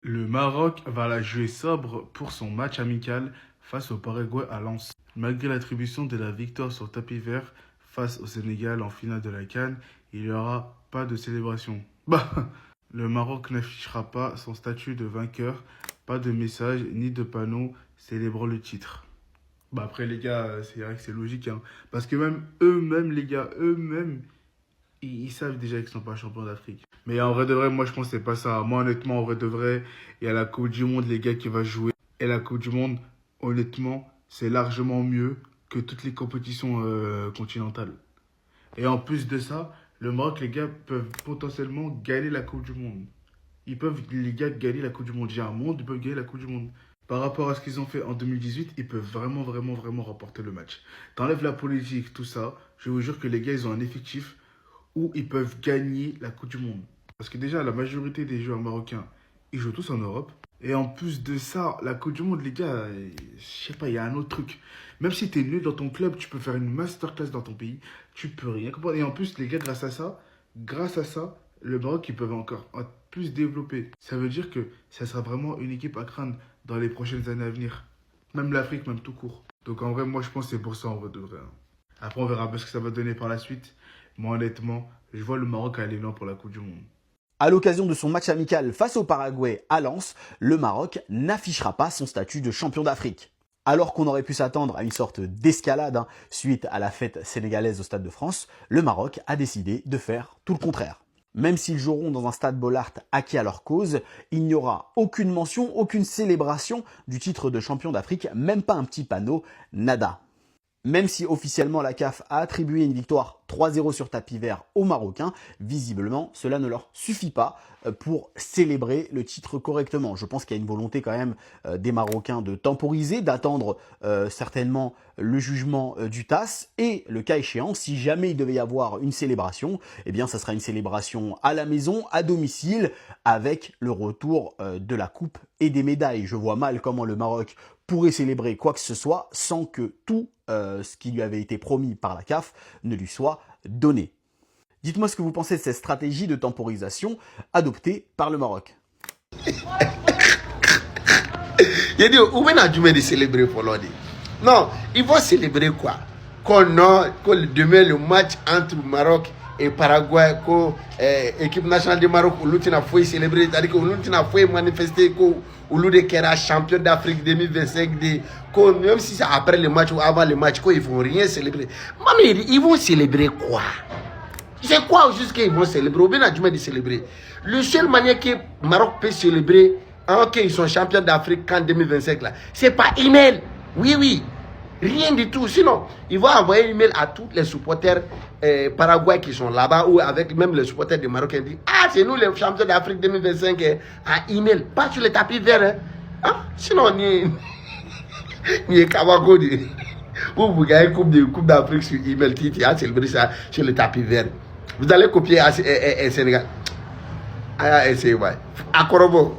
Le Maroc va la jouer sobre pour son match amical face au Paraguay à Lens. Malgré l'attribution de la victoire sur tapis vert face au Sénégal en finale de la CAN, il n'y aura pas de célébration. Le Maroc n'affichera pas son statut de vainqueur, pas de message ni de panneau célébrant le titre. Après les gars, c'est vrai que c'est logique, hein. Parce que même eux-mêmes, les gars, eux-mêmes, ils savent déjà qu'ils ne sont pas champions d'Afrique. Mais en vrai de vrai, moi je pense que c'est pas ça. Moi honnêtement, en vrai de vrai, il y a la Coupe du Monde, les gars, qui va jouer. Et la Coupe du Monde, honnêtement, c'est largement mieux que toutes les compétitions continentales. Et en plus de ça, le Maroc, les gars, peuvent potentiellement gagner la Coupe du Monde. Ils peuvent, les gars, gagner la Coupe du Monde. J'ai un monde, ils peuvent gagner la Coupe du Monde. Par rapport à ce qu'ils ont fait en 2018, ils peuvent vraiment, vraiment, vraiment remporter le match. T'enlèves la politique, tout ça. Je vous jure que les gars, ils ont un effectif où ils peuvent gagner la Coupe du Monde. Parce que déjà, la majorité des joueurs marocains, ils jouent tous en Europe. Et en plus de ça, la Coupe du Monde, les gars, je sais pas, il y a un autre truc. Même si tu es nul dans ton club, tu peux faire une masterclass dans ton pays. Tu peux rien comprendre. Et en plus, les gars, grâce à ça, le Maroc, ils peuvent encore plus développer. Ça veut dire que ça sera vraiment une équipe à craindre dans les prochaines années à venir. Même l'Afrique, même tout court. Donc en vrai, moi, je pense que c'est pour ça, en vrai de vrai. Après, on verra un peu ce que ça va donner par la suite. Moi, honnêtement, je vois le Maroc aller loin pour la Coupe du Monde. À l'occasion de son match amical face au Paraguay à Lens, le Maroc n'affichera pas son statut de champion d'Afrique. Alors qu'on aurait pu s'attendre à une sorte d'escalade suite à la fête sénégalaise au Stade de France, le Maroc a décidé de faire tout le contraire. Même s'ils joueront dans un stade Bollaert acquis à leur cause, il n'y aura aucune mention, aucune célébration du titre de champion d'Afrique, même pas un petit panneau, nada. Même si officiellement la CAF a attribué une victoire 3-0 sur tapis vert aux Marocains, visiblement cela ne leur suffit pas pour célébrer le titre correctement. Je pense qu'il y a une volonté quand même des Marocains de temporiser, d'attendre certainement le jugement du TAS et le cas échéant, si jamais il devait y avoir une célébration, eh bien ça sera une célébration à la maison, à domicile, avec le retour de la coupe et des médailles. Je vois mal comment le Maroc pourrait célébrer quoi que ce soit sans que tout ce qui lui avait été promis par la CAF ne lui soit donné. Dites-moi ce que vous pensez de cette stratégie de temporisation adoptée par le Maroc. Il dit, où est-ce que célébrer pour l'ordre? Non, ils vont célébrer quoi? Quand demain le match entre Maroc et Paraguay, que l'équipe nationale du Maroc, où l'on a fait célébrer, c'est-à-dire que l'on a fait manifester que l'on est champion d'Afrique 2025, même si c'est après le match ou avant le match, ils ne vont rien célébrer. Mais ils vont célébrer quoi? C'est quoi juste qu'ils vont célébrer? Ou bien de célébrer. Le seul manière que le Maroc peut célébrer, qu'ils sont champions d'Afrique en 2025, c'est par email. Oui, oui. Rien du tout. Sinon, ils vont envoyer un email à tous les supporters paraguayens qui sont là-bas ou avec même les supporters des Marocains. Disent, c'est nous les champions d'Afrique 2025 à email. Pas sur les tapis verts. Sinon, ni Kawago. Vous gagnez Coupe d'Afrique sur email. Titi a célébré ça sur le tapis vert. Vous allez copier Sénégal. Essayez, ouais. À Korobo.